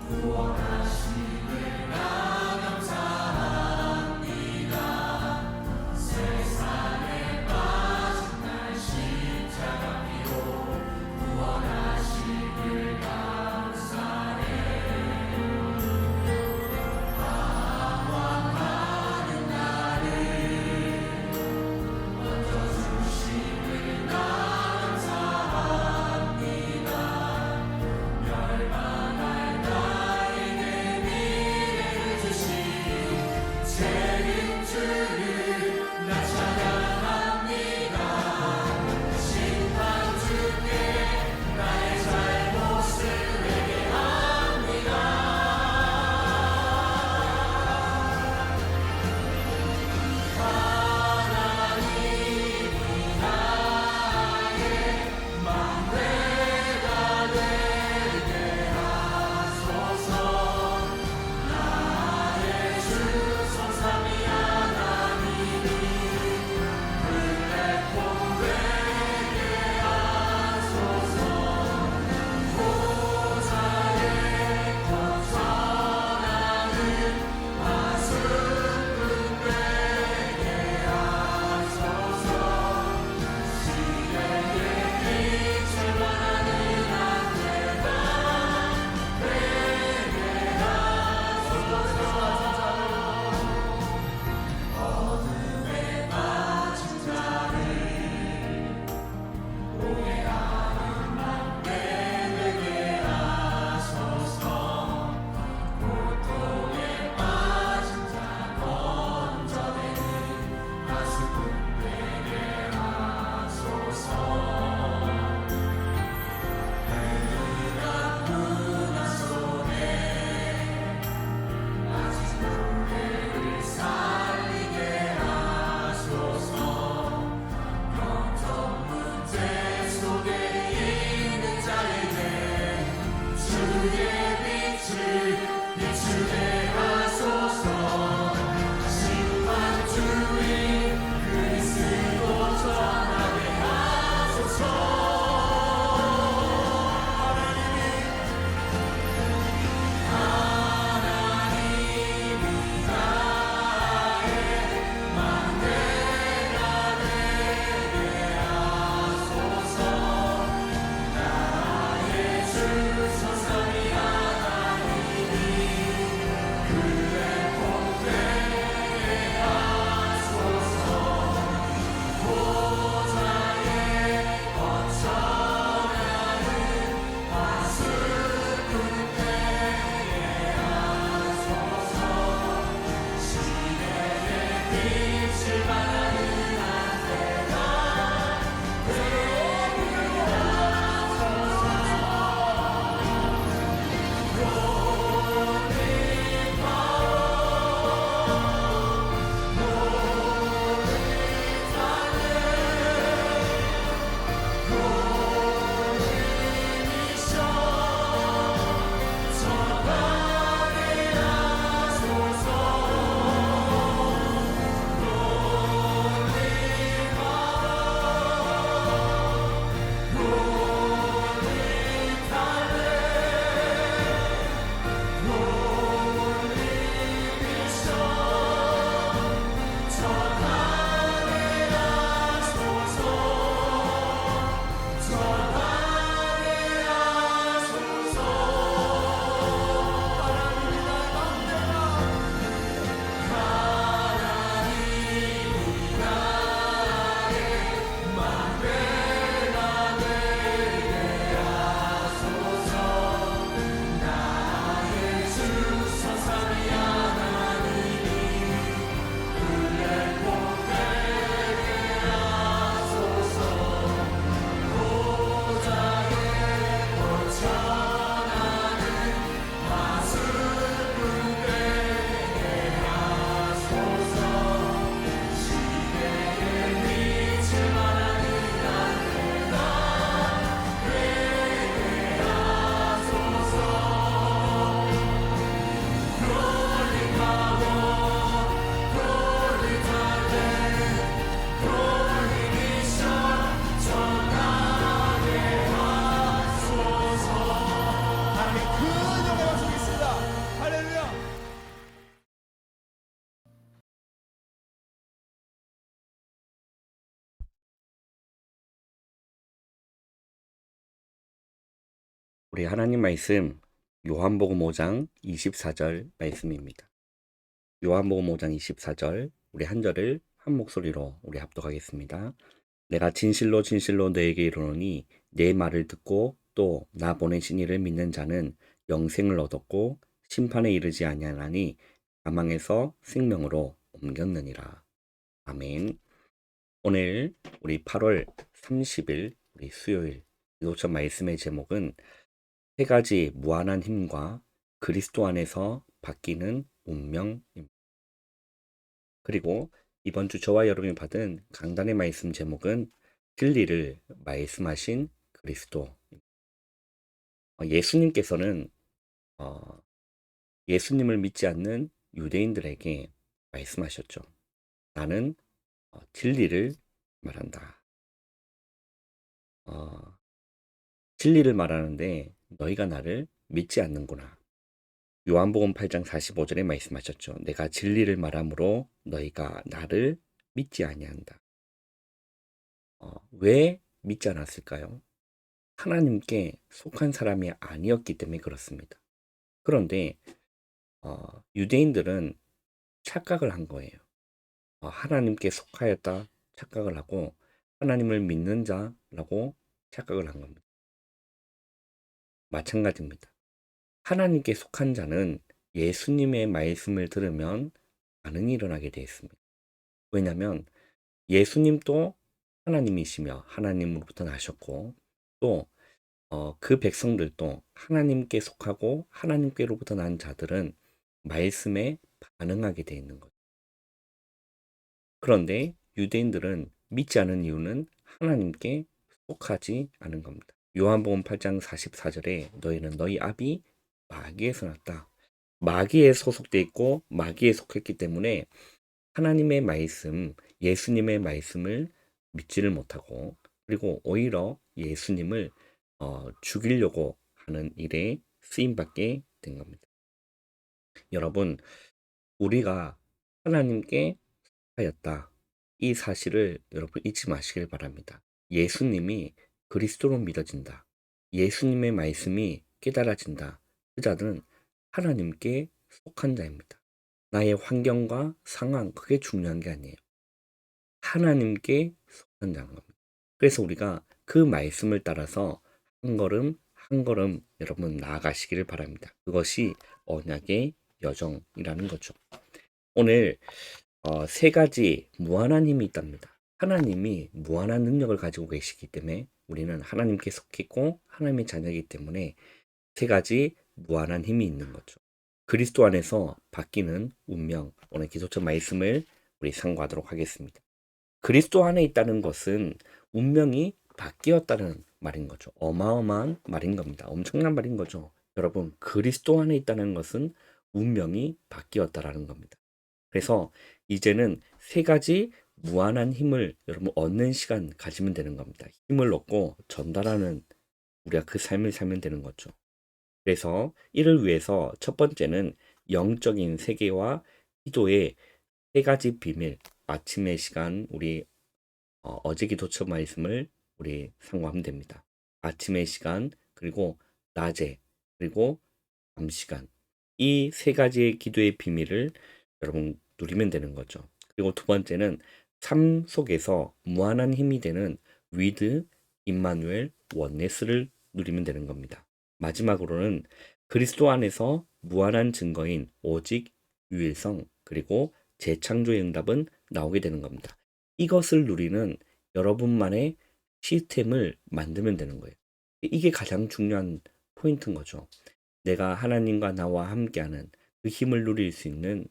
구원하심을 나 감사합니다. 세상에 빠진 날 십자가 피로 구원하심을 감사해. 방황하는 나를 얹어주심을 나 감사합니다. 멸망할 나의 우리 하나님 말씀 요한복음 5장 24절 말씀입니다. 요한복음 5장 24절 우리 한 절을 한 목소리로 우리 합독하겠습니다. 내가 진실로 진실로 너에게 이르노니 내 말을 듣고 또 나 보내신 이를 믿는 자는 영생을 얻었고 심판에 이르지 아니하나니 사망에서 생명으로 옮겼느니라. 아멘. 오늘 우리 8월 30일 우리 수요일 기도처 말씀의 제목은 세 가지 무한한 힘과 그리스도 안에서 바뀌는 운명입니다. 그리고 이번 주 저와 여러분이 받은 강단의 말씀 제목은 진리를 말씀하신 그리스도. 예수님께서는 어, 예수님을 믿지 않는 유대인들에게 말씀하셨죠. 나는 진리를 말한다. 어, 진리를 말하는데 너희가 나를 믿지 않는구나. 요한복음 8장 45절에 말씀하셨죠. 내가 진리를 말함으로 너희가 나를 믿지 아니한다. 왜 믿지 않았을까요? 하나님께 속한 사람이 아니었기 때문에 그렇습니다. 그런데 유대인들은 착각을 한 거예요. 하나님께 속하였다 착각을 하고 하나님을 믿는 자라고 착각을 한 겁니다. 마찬가지입니다. 하나님께 속한 자는 예수님의 말씀을 들으면 반응이 일어나게 되어 있습니다. 왜냐하면 예수님도 하나님이시며 하나님으로부터 나셨고 또 그 백성들도 하나님께 속하고 하나님께로부터 난 자들은 말씀에 반응하게 되어 있는 거죠. 그런데 유대인들은 믿지 않은 이유는 하나님께 속하지 않은 겁니다. 요한복음 8장 44절에 너희는 너희 아비 마귀에서 났다. 마귀에 소속돼 있고 마귀에 속했기 때문에 하나님의 말씀, 예수님의 말씀을 믿지를 못하고 그리고 오히려 예수님을 죽이려고 하는 일에 쓰임받게 된 겁니다. 여러분, 우리가 하나님께 하였다. 이 사실을 여러분 잊지 마시길 바랍니다. 예수님이 그리스도로 믿어진다. 예수님의 말씀이 깨달아진다. 그 자는 하나님께 속한 자입니다. 나의 환경과 상황, 그게 중요한 게 아니에요. 하나님께 속한 자인 겁니다. 그래서 우리가 그 말씀을 따라서 한 걸음 한 걸음 여러분 나아가시기를 바랍니다. 그것이 언약의 여정이라는 거죠. 오늘 세 가지 무한한 힘이 있답니다. 하나님이 무한한 능력을 가지고 계시기 때문에 우리는 하나님께 속했고 하나님의 자녀이기 때문에 세 가지 무한한 힘이 있는 거죠. 그리스도 안에서 바뀌는 운명, 오늘 기초적 말씀을 우리 상고하도록 하겠습니다. 그리스도 안에 있다는 것은 운명이 바뀌었다는 말인 거죠. 어마어마한 말인 겁니다. 엄청난 말인 거죠. 여러분, 그리스도 안에 있다는 것은 운명이 바뀌었다라는 겁니다. 그래서 이제는 세 가지 무한한 힘을 여러분 얻는 시간 가지면 되는 겁니다. 힘을 얻고 전달하는 우리가 그 삶을 살면 되는 거죠. 그래서 이를 위해서 첫 번째는 영적인 세계와 기도의 세 가지 비밀, 아침의 시간 우리 어제 기도처 말씀을 우리 상고하면 됩니다. 아침의 시간 그리고 낮에 그리고 밤 시간 이 세 가지의 기도의 비밀을 여러분 누리면 되는 거죠. 그리고 두 번째는 삶 속에서 무한한 힘이 되는 위드 임마누엘 원네스를 누리면 되는 겁니다. 마지막으로는 그리스도 안에서 무한한 증거인 오직 유일성 그리고 재창조의 응답은 나오게 되는 겁니다. 이것을 누리는 여러분만의 시스템을 만들면 되는 거예요. 이게 가장 중요한 포인트인 거죠. 내가 하나님과 나와 함께하는 그 힘을 누릴 수 있는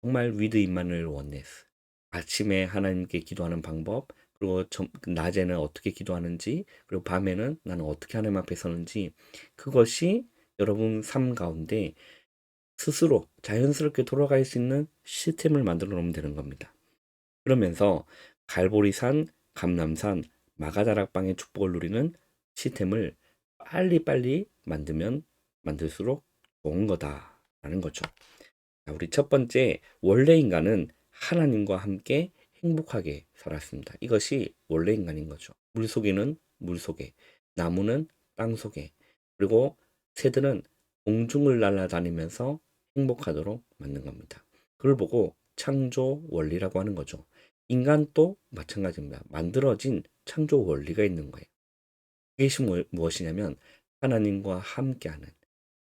정말 위드 임마누엘 원네스. 아침에 하나님께 기도하는 방법, 그리고 낮에는 어떻게 기도하는지, 그리고 밤에는 나는 어떻게 하나님 앞에 서는지, 그것이 여러분 삶 가운데 스스로 자연스럽게 돌아갈 수 있는 시스템을 만들어 놓으면 되는 겁니다. 그러면서 갈보리산, 감람산, 마가다락방의 축복을 누리는 시스템을 빨리빨리 만들면 만들수록 좋은 거다라는 거죠. 자, 우리 첫 번째, 원래 인간은 하나님과 함께 행복하게 살았습니다. 이것이 원래 인간인 거죠. 물 속에는 물 속에, 나무는 땅 속에, 그리고 새들은 공중을 날아다니면서 행복하도록 만든 겁니다. 그걸 보고 창조 원리라고 하는 거죠. 인간도 마찬가지입니다. 만들어진 창조 원리가 있는 거예요. 그것이 무엇이냐면 하나님과 함께하는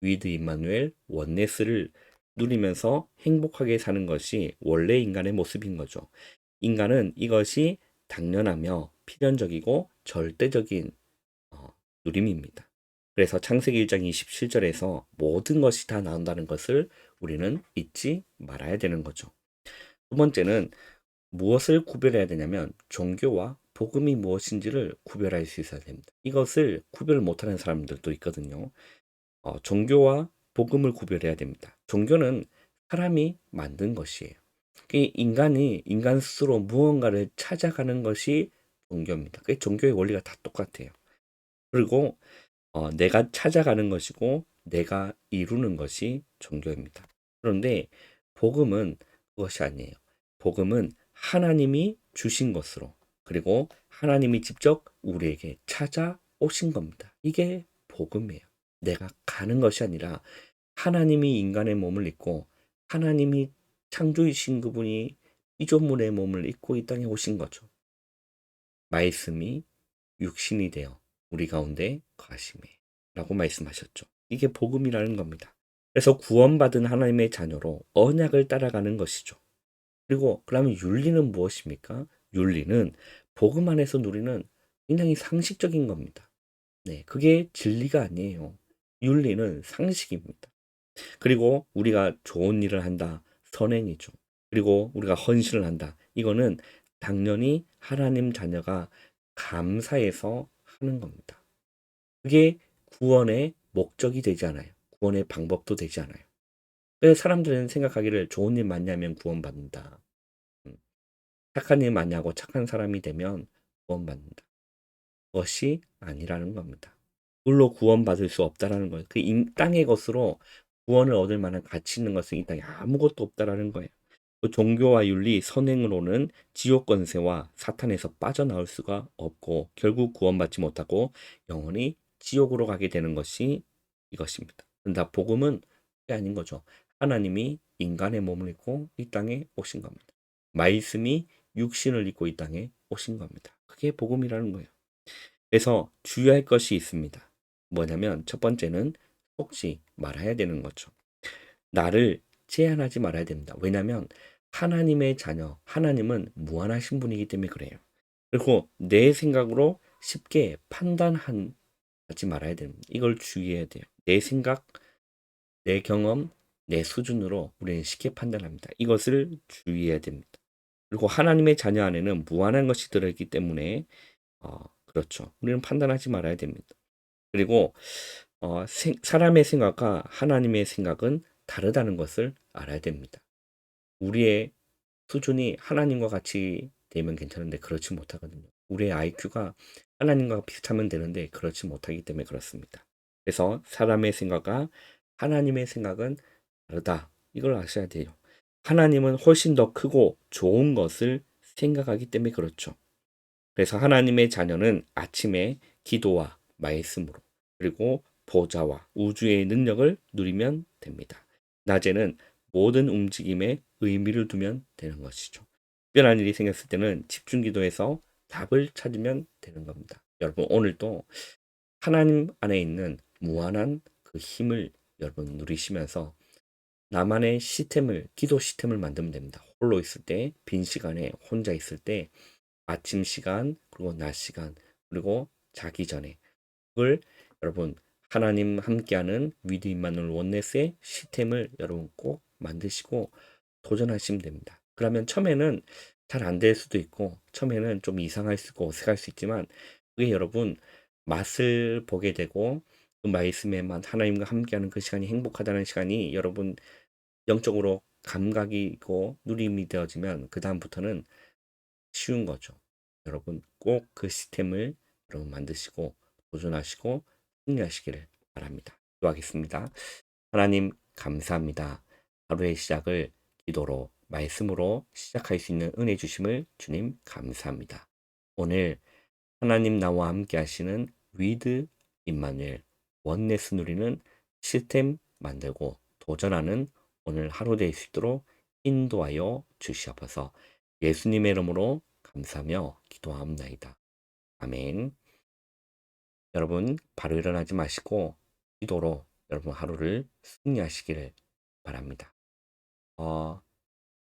위드 임마누엘 원네스를 누리면서 행복하게 사는 것이 원래 인간의 모습인 거죠. 인간은 이것이 당연하며 필연적이고 절대적인 누림입니다. 그래서 창세기 1장 27절에서 모든 것이 다 나온다는 것을 우리는 잊지 말아야 되는 거죠. 두 번째는 무엇을 구별해야 되냐면 종교와 복음이 무엇인지를 구별할 수 있어야 됩니다. 이것을 구별 못하는 사람들도 있거든요. 종교와 복음을 구별해야 됩니다. 종교는 사람이 만든 것이에요. 인간이 인간 스스로 무언가를 찾아가는 것이 종교입니다. 종교의 원리가 다 똑같아요. 그리고 내가 찾아가는 것이고 내가 이루는 것이 종교입니다. 그런데 복음은 그것이 아니에요. 복음은 하나님이 주신 것으로 그리고 하나님이 직접 우리에게 찾아오신 겁니다. 이게 복음이에요. 내가 가는 것이 아니라 하나님이 인간의 몸을 입고 하나님이 창조이신 그분이 피조물의 몸을 입고 이 땅에 오신 거죠. 말씀이 육신이 되어 우리 가운데 거하시매 라고 말씀하셨죠. 이게 복음이라는 겁니다. 그래서 구원받은 하나님의 자녀로 언약을 따라가는 것이죠. 그리고 그러면 윤리는 무엇입니까? 윤리는 복음 안에서 누리는 굉장히 상식적인 겁니다. 네, 그게 진리가 아니에요. 윤리는 상식입니다. 그리고 우리가 좋은 일을 한다. 선행이죠. 그리고 우리가 헌신을 한다. 이거는 당연히 하나님 자녀가 감사해서 하는 겁니다. 그게 구원의 목적이 되지 않아요. 구원의 방법도 되지 않아요. 그래서 사람들은 생각하기를 좋은 일 많이 하면 구원받는다. 착한 일 많이 하고 착한 사람이 되면 구원받는다. 그것이 아니라는 겁니다. 그걸로 구원받을 수 없다라는 거예요. 그 땅의 것으로 구원을 얻을 만한 가치 있는 것은 이 땅에 아무것도 없다라는 거예요. 그 종교와 윤리, 선행으로는 지옥 권세와 사탄에서 빠져나올 수가 없고 결국 구원받지 못하고 영원히 지옥으로 가게 되는 것이 이것입니다. 근데 복음은 그게 아닌 거죠. 하나님이 인간의 몸을 입고 이 땅에 오신 겁니다. 말씀이 육신을 입고 이 땅에 오신 겁니다. 그게 복음이라는 거예요. 그래서 주의할 것이 있습니다. 뭐냐면 첫 번째는 속지 말아야 되는 거죠. 나를 제한하지 말아야 됩니다. 왜냐하면 하나님의 자녀, 하나님은 무한하신 분이기 때문에 그래요. 그리고 내 생각으로 쉽게 판단하지 말아야 됩니다. 이걸 주의해야 돼요. 내 생각, 내 경험, 내 수준으로 우리는 쉽게 판단합니다. 이것을 주의해야 됩니다. 그리고 하나님의 자녀 안에는 무한한 것이 들어있기 때문에 그렇죠. 우리는 판단하지 말아야 됩니다. 그리고 사람의 생각과 하나님의 생각은 다르다는 것을 알아야 됩니다. 우리의 수준이 하나님과 같이 되면 괜찮은데 그렇지 못하거든요. 우리의 IQ가 하나님과 비슷하면 되는데 그렇지 못하기 때문에 그렇습니다. 그래서 사람의 생각과 하나님의 생각은 다르다. 이걸 아셔야 돼요. 하나님은 훨씬 더 크고 좋은 것을 생각하기 때문에 그렇죠. 그래서 하나님의 자녀는 아침에 기도와 말씀으로 그리고 보좌와 우주의 능력을 누리면 됩니다. 낮에는 모든 움직임에 의미를 두면 되는 것이죠. 특별한 일이 생겼을 때는 집중 기도해서 답을 찾으면 되는 겁니다. 여러분 오늘도 하나님 안에 있는 무한한 그 힘을 여러분 누리시면서 나만의 시스템을 기도 시스템을 만들면 됩니다. 홀로 있을 때, 빈 시간에 혼자 있을 때 아침 시간, 그리고 낮 시간, 그리고 자기 전에 그걸 여러분 하나님 함께하는 위드 임마누엘 원네스의 시스템을 여러분 꼭 만드시고 도전하시면 됩니다. 그러면 처음에는 잘 안 될 수도 있고 처음에는 좀 이상할 수 있고 어색할 수 있지만 그게 여러분 맛을 보게 되고 그 말씀에만 하나님과 함께하는 그 시간이 행복하다는 시간이 여러분 영적으로 감각이 있고 누림이 되어지면 그 다음부터는 쉬운 거죠. 여러분 꼭 그 시스템을 여러분 만드시고 도전하시고 승리하시기를 바랍니다. 기도하겠습니다. 하나님 감사합니다. 하루의 시작을 기도로 말씀으로 시작할 수 있는 은혜 주심을 주님 감사합니다. 오늘 하나님 나와 함께 하시는 위드 임마누엘 원네스 누리는 시스템 만들고 도전하는 오늘 하루 될 수 있도록 인도하여 주시옵소서. 예수님의 이름으로 감사하며 기도하옵나이다. 아멘. 여러분 바로 일어나지 마시고 기도로 여러분 하루를 승리하시기를 바랍니다.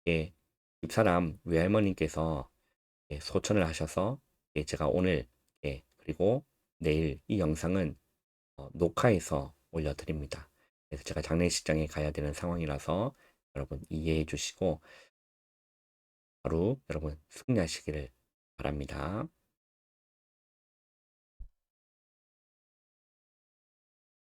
예, 집사람 외할머니께서 소천을 하셔서 제가 오늘 그리고 내일 이 영상은 녹화해서 올려드립니다. 그래서 제가 장례식장에 가야 되는 상황이라서 여러분 이해해 주시고 하루 여러분 승리하시기를 바랍니다.